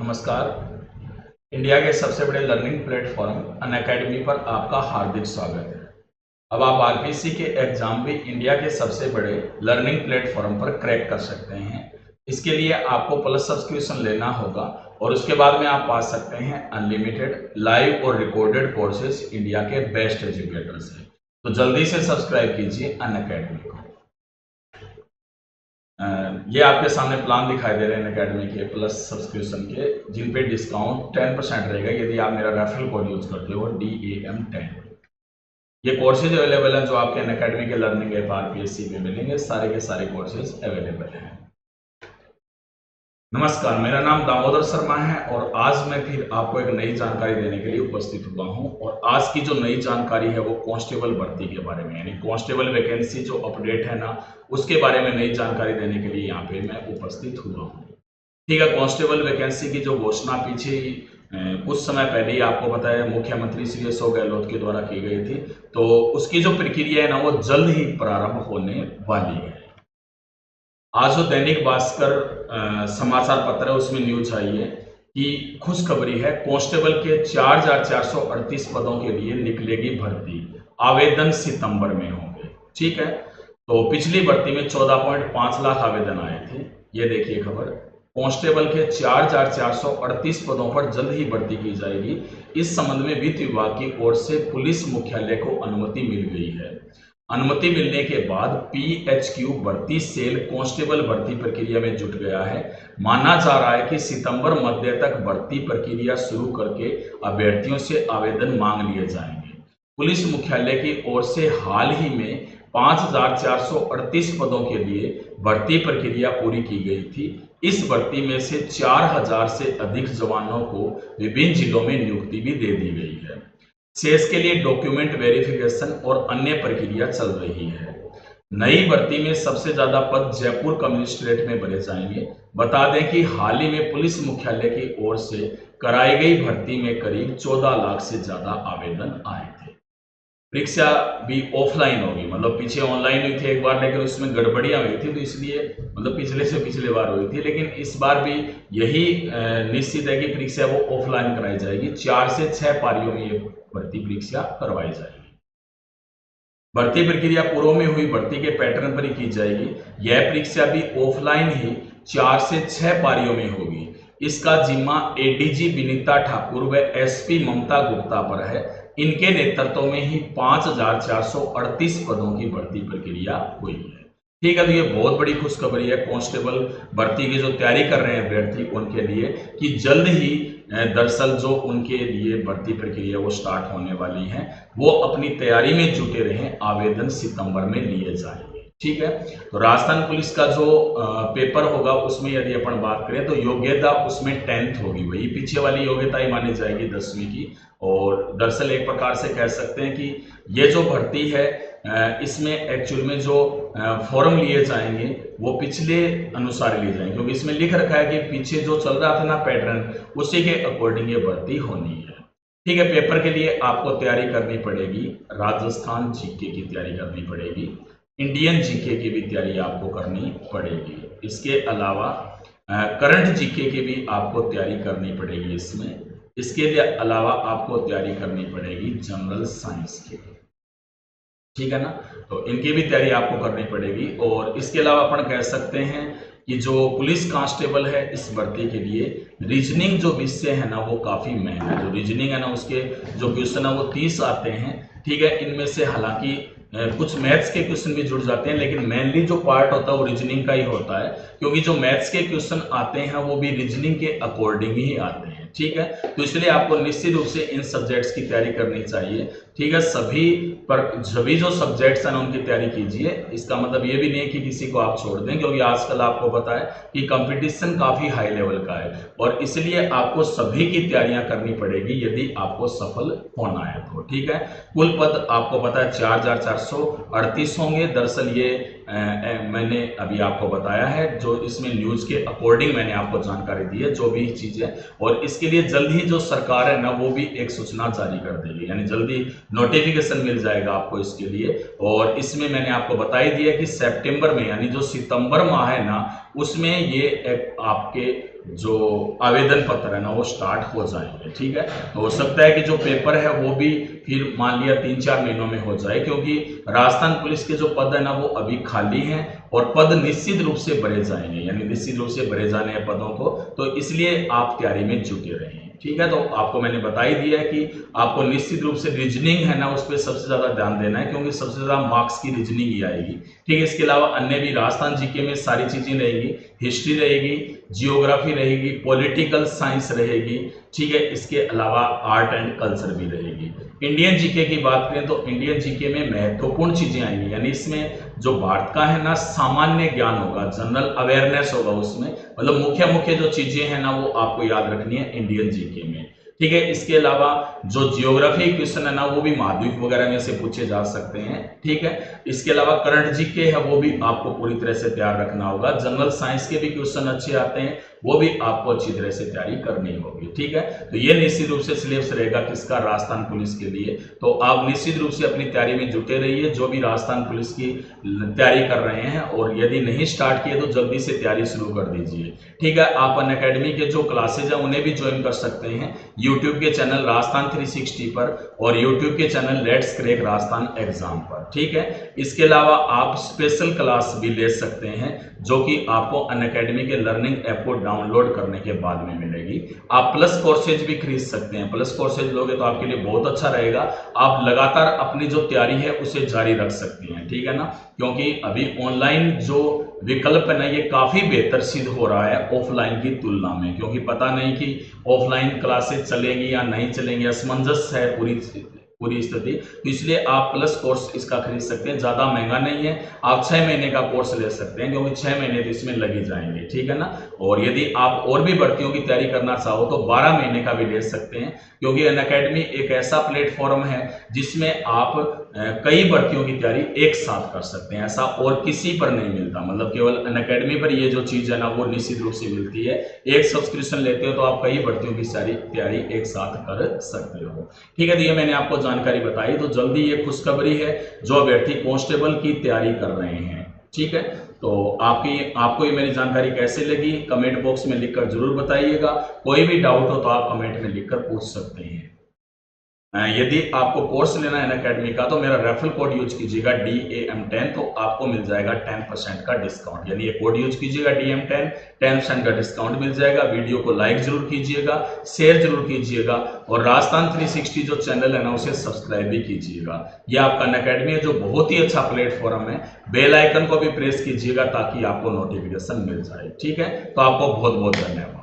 नमस्कार। इंडिया के सबसे बड़े लर्निंग प्लेटफॉर्म अनअकैडमी पर आपका हार्दिक स्वागत है। अब आप आरपीसी के एग्जाम भी इंडिया के सबसे बड़े लर्निंग प्लेटफॉर्म पर क्रैक कर सकते हैं। इसके लिए आपको प्लस सब्सक्रिप्शन लेना होगा और उसके बाद में आप पा सकते हैं अनलिमिटेड लाइव और रिकॉर्डेड कोर्सेज इंडिया के बेस्ट एजुकेटर से। तो जल्दी से सब्सक्राइब कीजिए अनअकैडमी को। ये आपके सामने प्लान दिखाई दे रहे हैं अनअकैडमी के प्लस सब्सक्रिप्शन के, जिन पे डिस्काउंट 10% रहेगा यदि आप मेरा रेफरल कोड यूज करते हो DAM10। ये कोर्सेज अवेलेबल हैं जो आपके अनअकैडमी के लर्निंग ऐप RPSC में मिलेंगे। सारे के सारे कोर्सेज अवेलेबल हैं। नमस्कार, मेरा नाम दामोदर शर्मा है और आज मैं फिर आपको एक नई जानकारी देने के लिए उपस्थित हुआ हूं। और आज की जो नई जानकारी है वो कांस्टेबल भर्ती के बारे में, यानी कांस्टेबल वैकेंसी जो अपडेट है ना, उसके बारे में नई जानकारी देने के लिए यहाँ पे मैं उपस्थित हुआ हूँ। ठीक है, कांस्टेबल वैकेंसी की जो घोषणा पीछे कुछ समय पहले ही आपको बताया मुख्यमंत्री श्री अशोक गहलोत के द्वारा की गई थी, तो उसकी जो प्रक्रिया है ना वो जल्द ही प्रारंभ होने वाली है। आज जो दैनिक भास्कर समाचार पत्र है उसमें न्यूज आई है कि खुशखबरी है, कांस्टेबल के 4438 पदों के लिए निकलेगी भर्ती, आवेदन सितंबर में होंगे। ठीक है, तो पिछली भर्ती में 14.5 लाख आवेदन आए थे। ये देखिए खबर, कांस्टेबल के 4438 पदों पर जल्द ही भर्ती की जाएगी। इस संबंध में वित्त विभाग की ओर से पुलिस मुख्यालय को अनुमति मिल गई है। अनुमति मिलने के बाद PHQ भर्ती सेल कांस्टेबल भर्ती प्रक्रिया में जुट गया है। माना जा रहा है कि सितंबर मध्य तक भर्ती प्रक्रिया शुरू करके अभ्यर्थियों से आवेदन मांग लिए जाएंगे। पुलिस मुख्यालय की ओर से हाल ही में 5438 पदों के लिए भर्ती प्रक्रिया पूरी की गई थी। इस भर्ती में से 4000 से अधिक जवानों को विभिन्न जिलों में नियुक्ति भी दे दी गई है। शेष के लिए डॉक्यूमेंट वेरिफिकेशन और अन्य प्रक्रिया चल रही है। नई भर्ती में सबसे ज्यादा पद जयपुर कमिश्नरेट में भरे जाएंगे। बता दें कि हाल ही में पुलिस मुख्यालय की ओर से कराई गई भर्ती में करीब 14 लाख से ज्यादा आवेदन आए थे। परीक्षा भी ऑफलाइन होगी, मतलब पीछे ऑनलाइन हुई थी एक बार, लेकिन उसमें गड़बड़ियां हुई थी, तो इसलिए मतलब पिछले से पिछले बार हुई थी, लेकिन इस बार भी यही निश्चित है कि परीक्षा वो ऑफलाइन कराई जाएगी। 4 से 6 पारियों में ये भर्ती परीक्षा करवाई जाएगी। भर्ती प्रक्रिया पूर्व में हुई भर्ती के पैटर्न पर ही की जाएगी। यह परीक्षा भी ऑफलाइन ही 4 से 6 पारियों में होगी। इसका जिम्मा ADG विनीता ठाकुर व SP ममता गुप्ता पर है। इनके नेतृत्व में ही 5438 पदों की भर्ती प्रक्रिया हुई है। ठीक है, तो ये बहुत बड़ी खुशखबरी है कांस्टेबल भर्ती की जो तैयारी कर रहे हैं अभ्यर्थी उनके लिए, कि जल्द ही दरअसल जो उनके लिए भर्ती प्रक्रिया वो स्टार्ट होने वाली है, वो अपनी तैयारी में जुटे रहें, आवेदन सितंबर में लिए जाएंगे। ठीक है, तो राजस्थान पुलिस का जो पेपर होगा उसमें यदि अपन बात करें तो योग्यता उसमें 10th होगी, वही पीछे वाली योग्यता ही मानी जाएगी 10वीं की। और दरअसल एक प्रकार से कह सकते हैं कि ये जो भर्ती है इसमें एक्चुअल में जो फॉर्म लिए जाएंगे वो पिछले अनुसार लिए जाएंगे, क्योंकि इसमें लिख रखा है कि पीछे जो चल रहा था ना पैटर्न, उसी के अकॉर्डिंग ये भर्ती होनी है। ठीक है, पेपर के लिए आपको तैयारी करनी पड़ेगी, राजस्थान GK की तैयारी करनी पड़ेगी, इंडियन GK की भी तैयारी आपको करनी पड़ेगी। इसके अलावा करंट GK की भी आपको तैयारी करनी पड़ेगी इसके लिए अलावा आपको तैयारी करनी पड़ेगी जनरल साइंस की। ठीक है ना, तो इनकी भी तैयारी आपको करनी पड़ेगी। और इसके अलावा अपन कह सकते हैं कि जो पुलिस कांस्टेबल है इस भर्ती के लिए रीजनिंग जो विषय है ना वो काफी महंगा है। जो रीजनिंग है ना उसके जो क्वेश्चन है वो 30 आते हैं। ठीक है, इनमें से हालांकि कुछ मैथ्स के क्वेश्चन भी जुड़ जाते हैं, लेकिन मेनली जो पार्ट होता है वो रीजनिंग का ही होता है, क्योंकि जो मैथ्स के क्वेश्चन आते हैं वो भी रीजनिंग के अकॉर्डिंग ही आते हैं। ठीक है, तो इसलिए आपको निश्चित रूप से इन सब्जेक्ट्स की तैयारी करनी चाहिए। ठीक है, सभी जो सब्जेक्ट्स हैं उनकी तैयारी कीजिए। इसका मतलब ये भी नहीं है कि किसी को आप छोड़ दें, क्योंकि आजकल आपको पता है कि कंपटीशन काफी हाई लेवल का है और इसलिए आपको सभी की तैयारियां करनी पड़ेगी यदि आपको सफल होना है तो। ठीक है, कुल पद आपको पता है 4438 होंगे। दरअसल ये मैंने अभी आपको बताया है, जो इसमें न्यूज के अकॉर्डिंग मैंने आपको जानकारी दी है जो भी चीज है, और इसके लिए जल्द ही जो सरकार है ना वो भी एक सूचना जारी कर देगी, यानी जल्दी नोटिफिकेशन मिल जाएगा आपको इसके लिए। और इसमें मैंने आपको बता ही दिया कि सितंबर में, यानी जो सितंबर माह है ना, उसमें ये आपके जो आवेदन पत्र है ना वो स्टार्ट हो जाएंगे। ठीक है, तो हो सकता है कि जो पेपर है वो भी फिर मान लिया 3-4 महीनों में हो जाए, क्योंकि राजस्थान पुलिस के जो पद है ना वो अभी खाली हैं और पद निश्चित रूप से भरे जाएंगे, यानी निश्चित रूप से भरे जाने हैं पदों को, तो इसलिए आप तैयारी में जुटे रहें। ठीक है, तो आपको मैंने बता ही दिया है कि आपको निश्चित रूप से रीजनिंग है ना उस पर सबसे ज्यादा ध्यान देना है, क्योंकि सबसे ज्यादा मार्क्स की रीजनिंग ही आएगी। ठीक है, इसके अलावा अन्य भी राजस्थान जीके में सारी चीजें रहेगी, हिस्ट्री रहेगी, जियोग्राफी रहेगी, पॉलिटिकल साइंस रहेगी। ठीक है, इसके अलावा आर्ट एंड कल्चर भी रहेगी। इंडियन जीके की बात करें तो इंडियन जीके में महत्वपूर्ण चीजें आएंगी, यानी इसमें जो भारत का है ना सामान्य ज्ञान होगा, जनरल अवेयरनेस होगा उसमें, मतलब मुख्य मुख्य जो चीजें हैं ना वो आपको याद रखनी है इंडियन जीके में। ठीक है, इसके अलावा जो जियोग्राफी क्वेश्चन है ना वो भी महाद्वीप वगैरह में से पूछे जा सकते हैं। ठीक है, इसके अलावा करंट जीके है वो भी आपको पूरी तरह से तैयार रखना होगा। जनरल साइंस के भी क्वेश्चन अच्छे आते हैं, वो भी आपको अच्छी तरह से तैयारी करनी होगी। ठीक है, तो ये निश्चित रूप से सिलेबस रहेगा किसका, राजस्थान पुलिस के लिए। तो आप निश्चित रूप से अपनी तैयारी में जुटे रहिए, जो भी राजस्थान पुलिस की तैयारी कर रहे हैं, और यदि नहीं स्टार्ट किए तो जल्दी से तैयारी शुरू कर दीजिए। ठीक है, आप अनअकैडमी के जो क्लासेज हैं उन्हें भी ज्वाइन कर सकते हैं यूट्यूब के चैनल राजस्थान 360 पर और यूट्यूब के channel let's crack Rajasthan exam पर। ठीक है, इसके अलावा आप स्पेशल क्लास भी ले सकते हैं जो कि आपको अनअकैडमी के लर्निंग ऐप को डाउनलोड करने के बाद में मिलेगी। आप प्लस कोर्सेज भी खरीद सकते हैं, प्लस कोर्सेज लोगे तो आपके लिए बहुत अच्छा रहेगा। आप लगातार अपनी जो तैयारी है उसे जारी रख सकती हैं। ठीक है ना, क्योंकि अभी ऑनलाइन जो विकल्प है ना ये काफी बेहतर सिद्ध हो रहा है ऑफलाइन की तुलना में, क्योंकि पता नहीं कि ऑफलाइन क्लासेस चलेंगी या नहीं चलेंगी, असमंजस है पूरी स्थिति। तो इसलिए आप प्लस कोर्स इसका खरीद सकते हैं, ज्यादा महंगा नहीं है। आप 6 महीने का कोर्स ले सकते हैं, क्योंकि 6 महीने तो इसमें लगे जाएंगे। ठीक है ना, और यदि आप और भी भर्तियों की तैयारी करना चाहो तो 12 महीने का भी ले सकते हैं, क्योंकि अनअकैडमी एक ऐसा प्लेटफॉर्म है जिसमें आप कई भर्तियों की तैयारी एक साथ कर सकते हैं। ऐसा और किसी पर नहीं मिलता, मतलब केवल अनअकैडमी पर ये जो चीज है ना वो निश्चित रूप से मिलती है। एक सब्सक्रिप्शन लेते हो तो आप कई भर्तियों की सारी तैयारी एक साथ कर सकते हो। ठीक है, तो ये मैंने आपको जानकारी बताई। तो जल्दी ये खुशखबरी है जो अभ्यर्थी कांस्टेबल की तैयारी कर रहे हैं। ठीक है, तो आपको ये मेरी जानकारी कैसे लगी कमेंट बॉक्स में लिखकर जरूर बताइएगा। कोई भी डाउट हो तो आप कमेंट में लिखकर पूछ सकते हैं। यदि आपको कोर्स लेना है अनअकैडमी का तो मेरा रेफरल कोड यूज कीजिएगा DAM10, तो आपको मिल जाएगा 10% का डिस्काउंट। यानी ये कोड यूज कीजिएगा DAM10, 10% का डिस्काउंट मिल जाएगा। वीडियो को लाइक जरूर कीजिएगा, शेयर जरूर कीजिएगा, और राजस्थान 360 जो चैनल है ना उसे सब्सक्राइब भी कीजिएगा। ये आपका अनअकैडमी है जो बहुत ही अच्छा प्लेटफॉर्म है। बेल आइकन को भी प्रेस कीजिएगा ताकि आपको नोटिफिकेशन मिल जाए। ठीक है, तो आपको बहुत बहुत धन्यवाद।